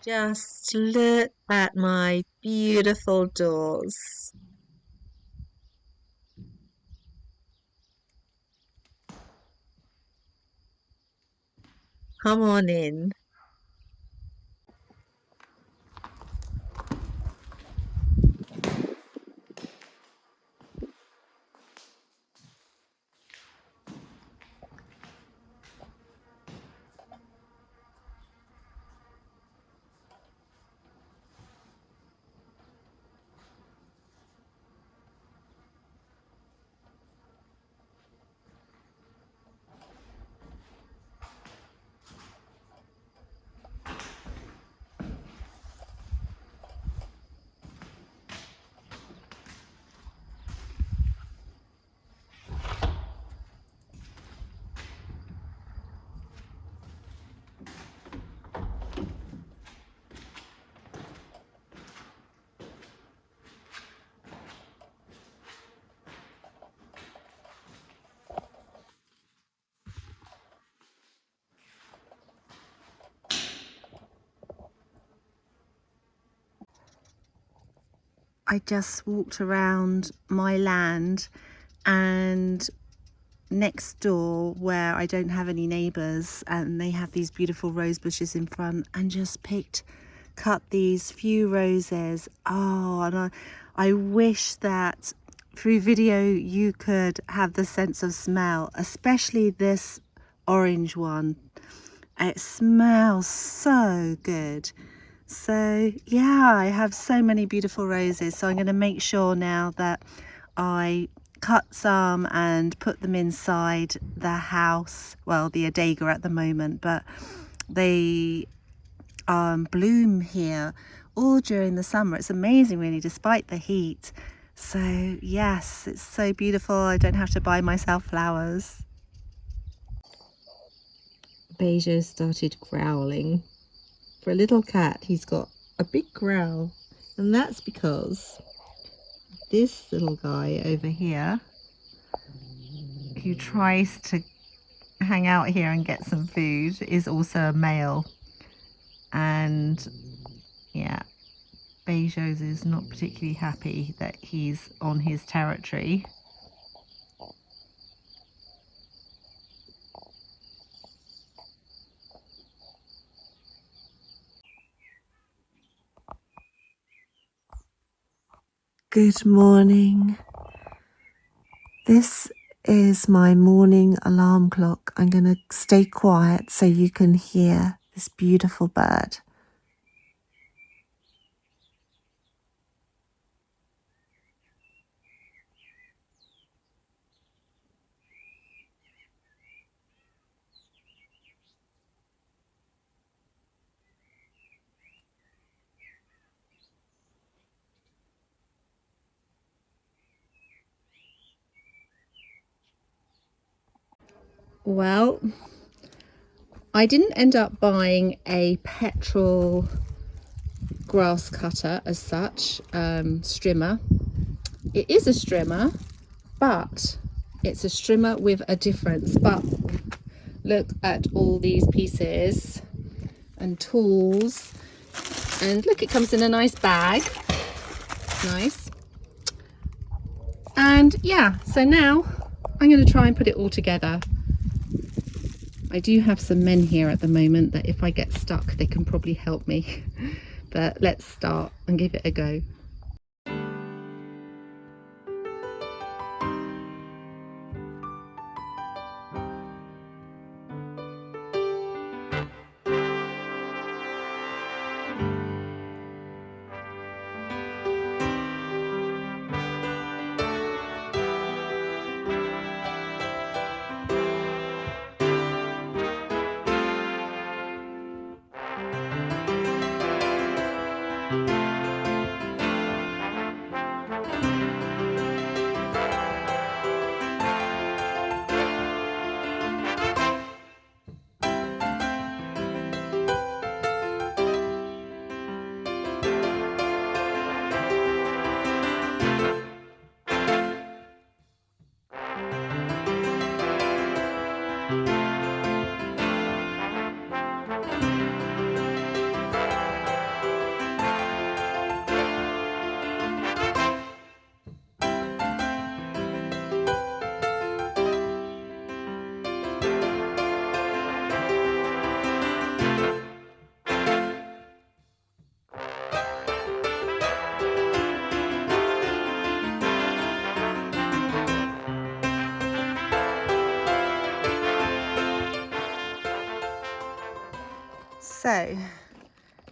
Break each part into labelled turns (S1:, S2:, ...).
S1: Just look at my beautiful doors. Come on in. I just walked around my land, and next door where I don't have any neighbours, and they have these beautiful rose bushes in front, and just cut these few roses. Oh, and I wish that through video you could have the sense of smell, especially this orange one. It smells so good. So yeah, I have so many beautiful roses, so I'm going to make sure now that I cut some and put them inside the house. Well, the Adega at the moment, but they bloom here all during the summer. It's amazing really, despite the heat. So yes, it's so beautiful. I don't have to buy myself flowers. Bejo started growling. For a little cat, he's got a big growl, and that's because this little guy over here, who tries to hang out here and get some food, is also a male. And yeah, Bejo's is not particularly happy that he's on his territory. Good morning. This is my morning alarm clock. I'm going to stay quiet so you can hear this beautiful bird. Well, I didn't end up buying a petrol grass cutter as such, strimmer. It is a strimmer, but it's a strimmer with a difference. But look at all these pieces and tools, and look, it comes in a nice bag. Nice. And yeah, so now I'm going to try and put it all together. I do have some men here at the moment that if I get stuck they can probably help me. But let's start and give it a go. So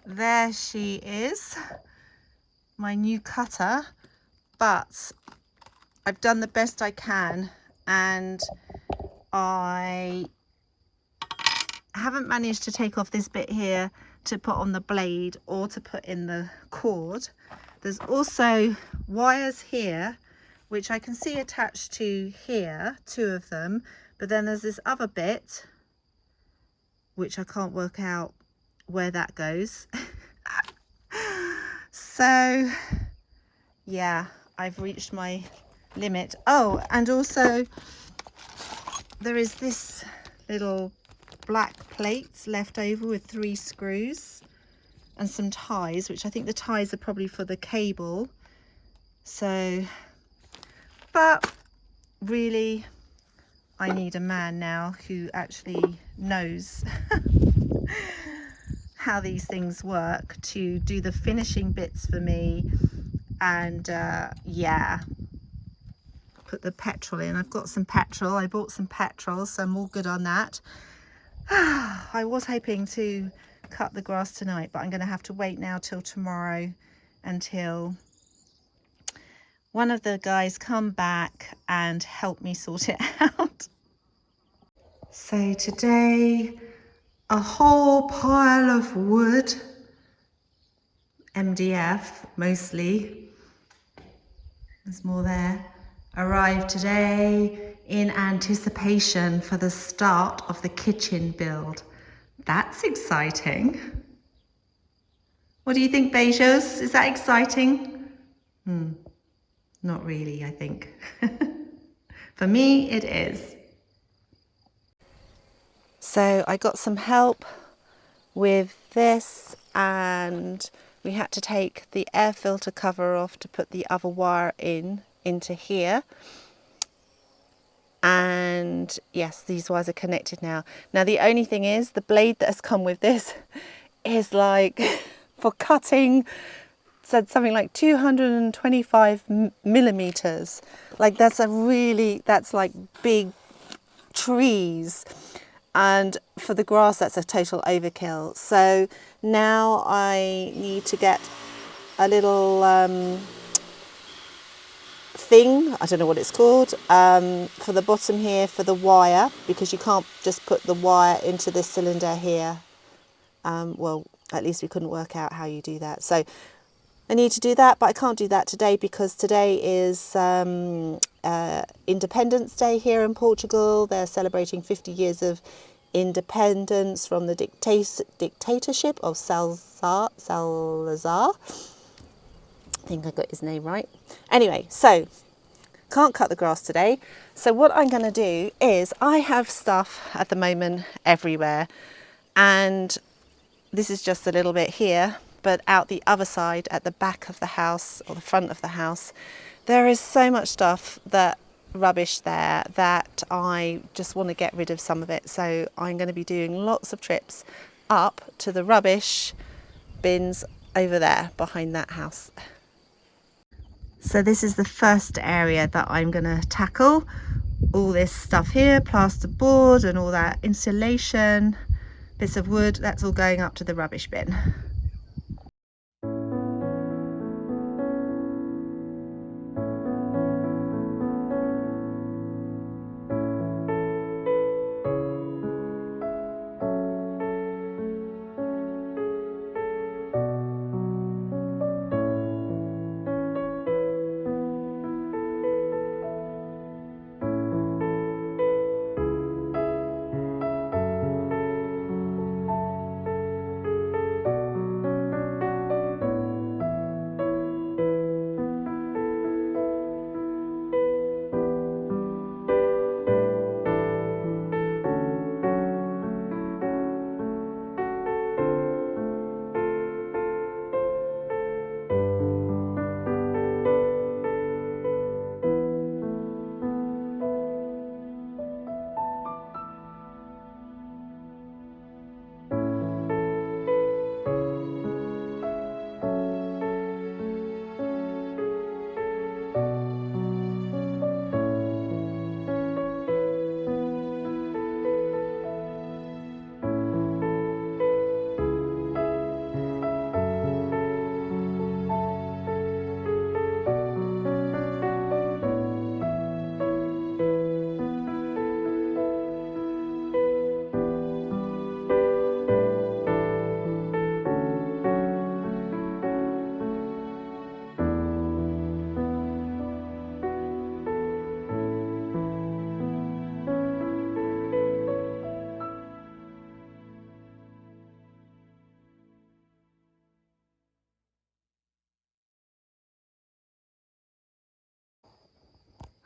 S1: there she is, my new cutter, but I've done the best I can, and I haven't managed to take off this bit here to put on the blade or to put in the cord. There's also wires here which I can see attached to here, 2 of them, but then there's this other bit which I can't work out where that goes. So yeah, I've reached my limit. Oh, and also there is this little black plate left over with 3 screws and some ties, which I think the ties are probably for the cable. So, but really I need a man now who actually knows how these things work to do the finishing bits for me. And yeah, put the petrol in. I've got some petrol, I bought some petrol, so I'm all good on that. I was hoping to cut the grass tonight, but I'm going to have to wait now till tomorrow until one of the guys come back and help me sort it out. So today, a whole pile of wood, MDF mostly, there's more there, arrived today in anticipation for the start of the kitchen build. That's exciting. What do you think, Beijos? Is that exciting? Not really, I think. For me, it is. So I got some help with this, and we had to take the air filter cover off to put the other wire into here. And yes, these wires are connected now. Now the only thing is, the blade that has come with this is like for cutting, said something like 225 millimeters. Like that's like big trees. And for the grass, that's a total overkill. So now I need to get a little thing, I don't know what it's called, for the bottom here for the wire, because you can't just put the wire into this cylinder here. Well, at least we couldn't work out how you do that. So I need to do that, but I can't do that today because today is Independence Day here in Portugal. They're celebrating 50 years of independence from the dictatorship of Salazar. I think I got his name right. Anyway, so can't cut the grass today. So what I'm going to do is, I have stuff at the moment everywhere, and this is just a little bit here, but out the other side at the back of the house or the front of the house, there is so much stuff, that rubbish there, that I just want to get rid of some of it. So I'm going to be doing lots of trips up to the rubbish bins over there behind that house. So this is the first area that I'm going to tackle. All this stuff here, plasterboard and all that insulation, bits of wood, that's all going up to the rubbish bin.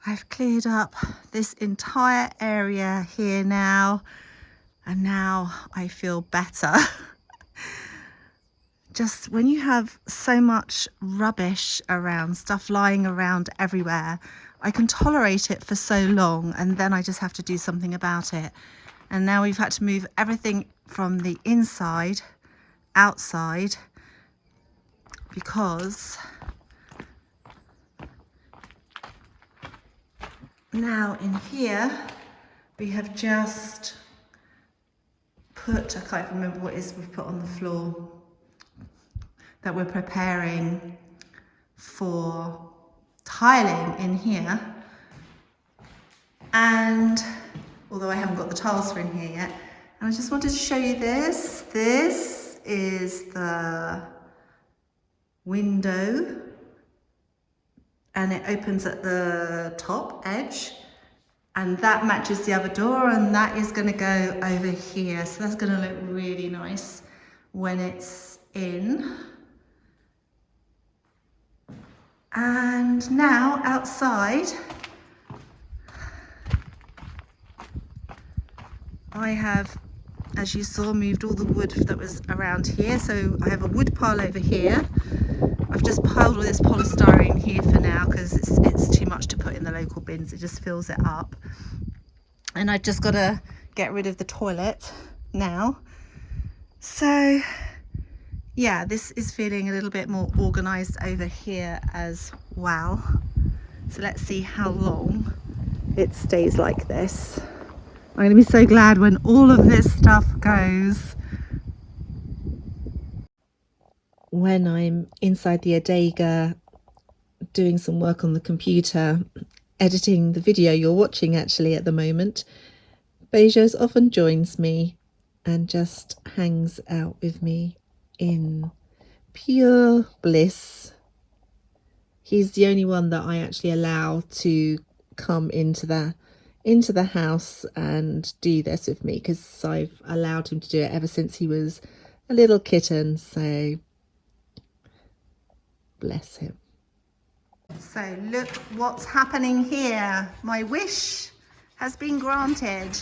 S1: I've cleared up this entire area here now, and now I feel better. Just when you have so much rubbish around, stuff lying around everywhere, I can tolerate it for so long, and then I just have to do something about it. And now we've had to move everything from the inside outside, because now in here we have just put, I can't remember what it is we've put on the floor, that we're preparing for tiling in here. And although I haven't got the tiles for in here yet, and I just wanted to show you this. This is the window, and it opens at the top edge, and that matches the other door, and that is going to go over here. So that's going to look really nice when it's in. And now outside, I have, as you saw, moved all the wood that was around here. So I have a wood pile over here. I've just piled all this polystyrene here for now because it's too much to put in the local bins. It just fills it up. And I've just got to get rid of the toilet now. So yeah, this is feeling a little bit more organized over here as well. So let's see how long it stays like this. I'm going to be so glad when all of this stuff goes. When I'm inside the Adega doing some work on the computer, editing the video you're watching actually at the moment, Bezos often joins me and just hangs out with me in pure bliss. He's the only one that I actually allow to come into the house and do this with me, because I've allowed him to do it ever since he was a little kitten, so bless him. So look what's happening here. My wish has been granted.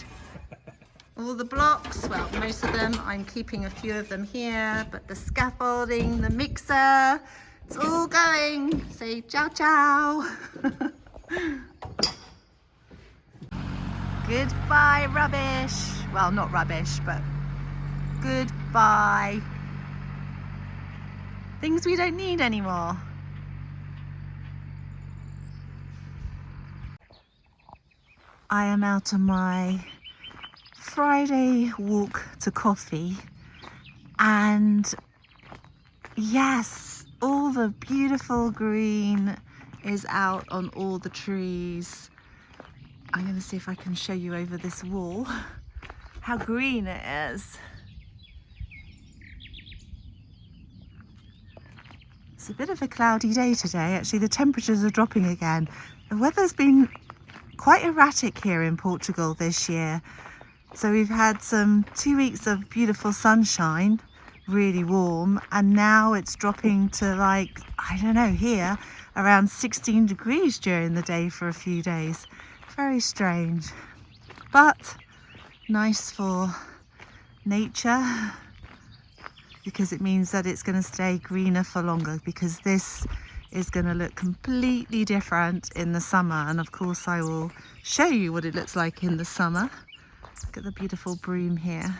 S1: All the blocks, well, most of them, I'm keeping a few of them here, but the scaffolding, the mixer, it's all going. Say ciao ciao. Goodbye rubbish. Well, not rubbish, but goodbye things we don't need anymore. I am out on my Friday walk to coffee, and yes, all the beautiful green is out on all the trees. I'm going to see if I can show you over this wall how green it is. It's a bit of a cloudy day today. Actually, the temperatures are dropping again. The weather's been quite erratic here in Portugal this year. So we've had 2 weeks of beautiful sunshine, really warm, and now it's dropping to, like, I don't know, here around 16 degrees during the day for a few days. Very strange, but nice for nature, because it means that it's going to stay greener for longer, because this is going to look completely different in the summer. And of course I will show you what it looks like in the summer. Look at the beautiful broom here.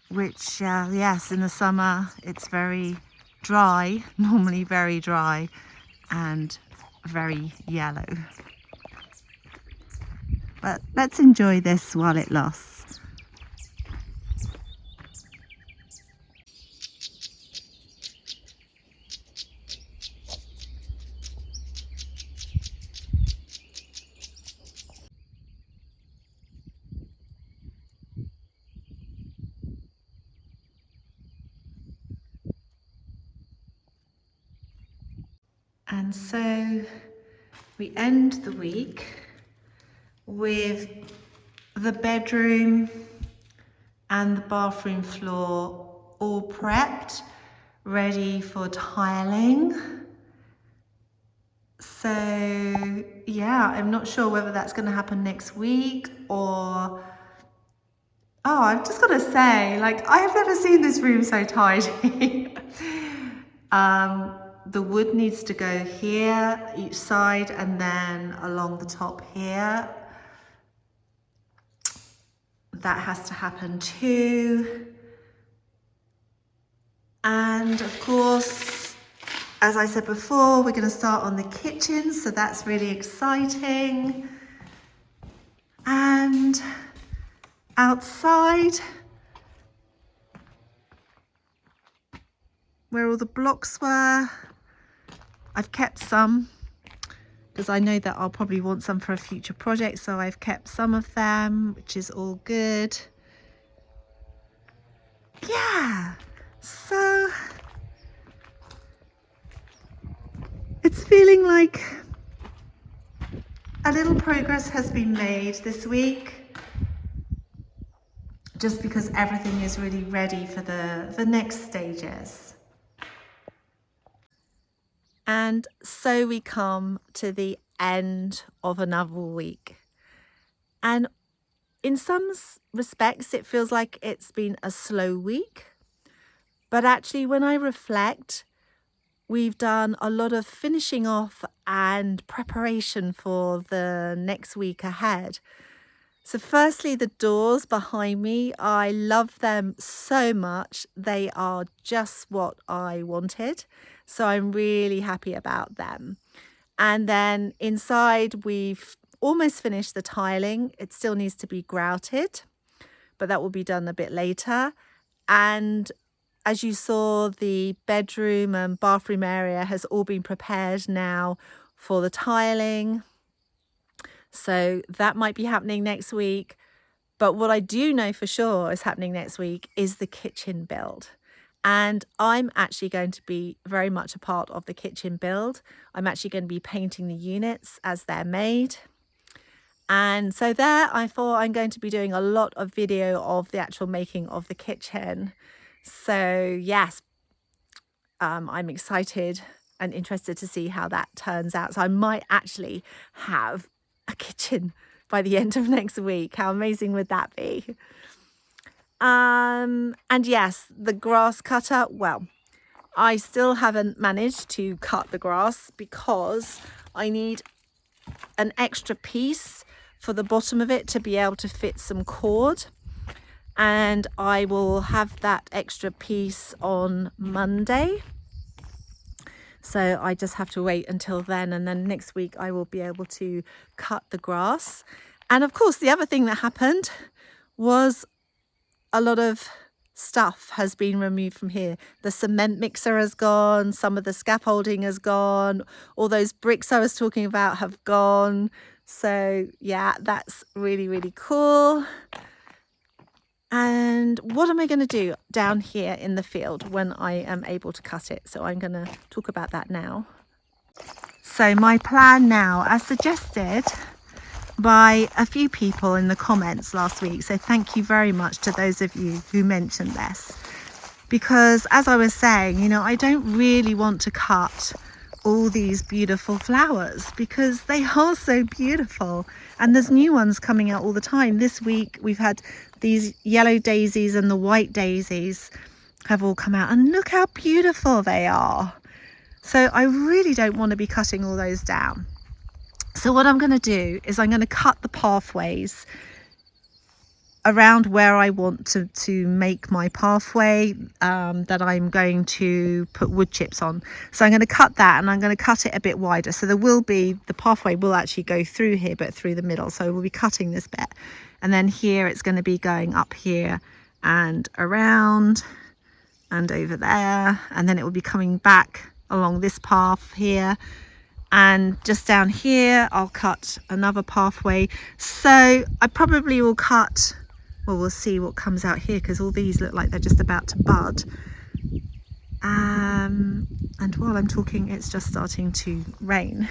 S1: Which, yes, in the summer it's very dry, normally very dry and very yellow. But let's enjoy this while it lasts. And so we end the week with the bedroom and the bathroom floor all prepped. ready for tiling. So yeah, I'm not sure whether that's going to happen next week or... Oh, I've just got to say, like, I have never seen this room so tidy. The wood needs to go here, each side, and then along the top here. That has to happen too. And of course, as I said before, we're going to start on the kitchen, so that's really exciting. And outside, where all the blocks were, I've kept some because I know that I'll probably want some for a future project, so I've kept some of them, which is all good. Yeah, so it's feeling like a little progress has been made this week, just because everything is really ready for the next stages. And so we come to the end of another week. And in some respects, it feels like it's been a slow week. But actually, when I reflect, we've done a lot of finishing off and preparation for the next week ahead. So firstly, the doors behind me, I love them so much. They are just what I wanted. So I'm really happy about them. And then inside, we've almost finished the tiling. It still needs to be grouted, but that will be done a bit later. And as you saw, the bedroom and bathroom area has all been prepared now for the tiling. So that might be happening next week. But what I do know for sure is happening next week is the kitchen build. And I'm actually going to be very much a part of the kitchen build. I'm actually going to be painting the units as they're made. And so there, I thought I'm going to be doing a lot of video of the actual making of the kitchen. So yes, I'm excited and interested to see how that turns out. So I might actually have a kitchen by the end of next week. How amazing would that be? And yes, the grass cutter, well, I still haven't managed to cut the grass because I need an extra piece for the bottom of it to be able to fit some cord. And I will have that extra piece on Monday. So I just have to wait until then, and then next week I will be able to cut the grass. And of course, the other thing that happened was a lot of stuff has been removed from here. The cement mixer has gone, some of the scaffolding has gone, all those bricks I was talking about have gone. So yeah, that's really, really cool. And what am I going to do down here in the field when I am able to cut it? So I'm going to talk about that now. So my plan now, as suggested by a few people in the comments last week, so thank you very much to those of you who mentioned this, because as I was saying, you know, I don't really want to cut all these beautiful flowers because they are so beautiful, and there's new ones coming out all the time. This week we've had these yellow daisies, and the white daisies have all come out, and look how beautiful they are. So I really don't want to be cutting all those down. So what I'm going to do is I'm going to cut the pathways around where I want to make my pathway that I'm going to put wood chips on. So I'm going to cut that, and I'm going to cut it a bit wider. So there will be, the pathway will actually go through here, but through the middle. So we'll be cutting this bit. And then here it's going to be going up here and around and over there. And then it will be coming back along this path here. And just down here, I'll cut another pathway. So I probably will cut, well, we'll see what comes out here, because all these look like they're just about to bud. And while I'm talking, it's just starting to rain.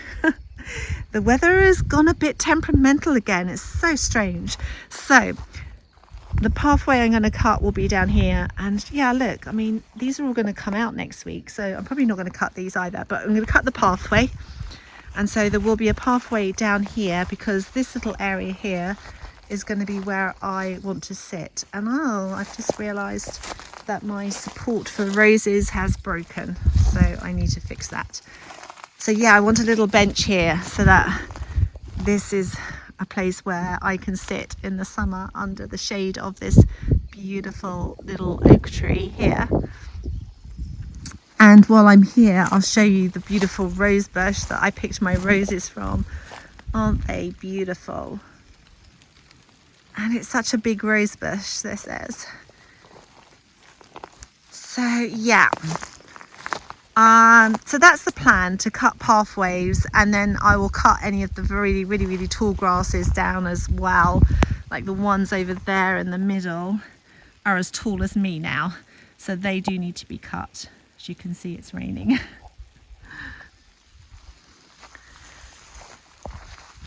S1: The weather has gone a bit temperamental again. It's so strange. So the pathway I'm going to cut will be down here. And yeah, look, I mean, these are all going to come out next week, so I'm probably not going to cut these either, but I'm going to cut the pathway. And so there will be a pathway down here, because this little area here is going to be where I want to sit. And oh, I've just realized that my support for roses has broken, so I need to fix that. So yeah, I want a little bench here so that this is a place where I can sit in the summer under the shade of this beautiful little oak tree here. And while I'm here, I'll show you the beautiful rose bush that I picked my roses from. Aren't they beautiful? And it's such a big rose bush, this is. So yeah, so that's the plan, to cut pathways, and then I will cut any of the really tall grasses down as well. Like the ones over there in the middle are as tall as me now, so they do need to be cut. As you can see, it's raining.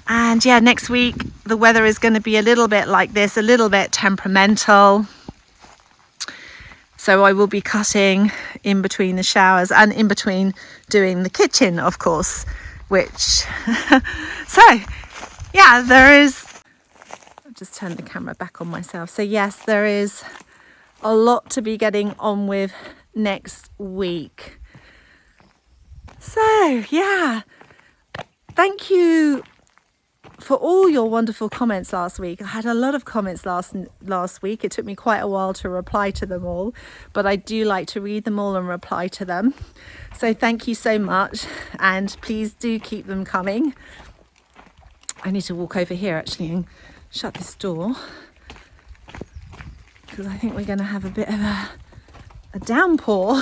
S1: And yeah, next week the weather is going to be a little bit like this, a little bit temperamental. So I will be cutting in between the showers and in between doing the kitchen, of course, which, so yeah, there is, I'll just turn the camera back on myself. So yes, there is a lot to be getting on with next week. So yeah, thank you for all your wonderful comments last week. I had a lot of comments last week. It took me quite a while to reply to them all, but I do like to read them all and reply to them. So thank you so much, and please do keep them coming. I need to walk over here actually and shut this door, because I think we're going to have a bit of a downpour.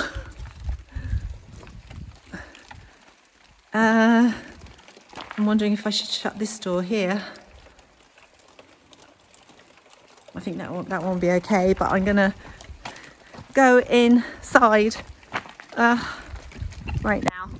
S1: I'm wondering if I should shut this door here. I think that won't be okay, but I'm gonna go inside right now.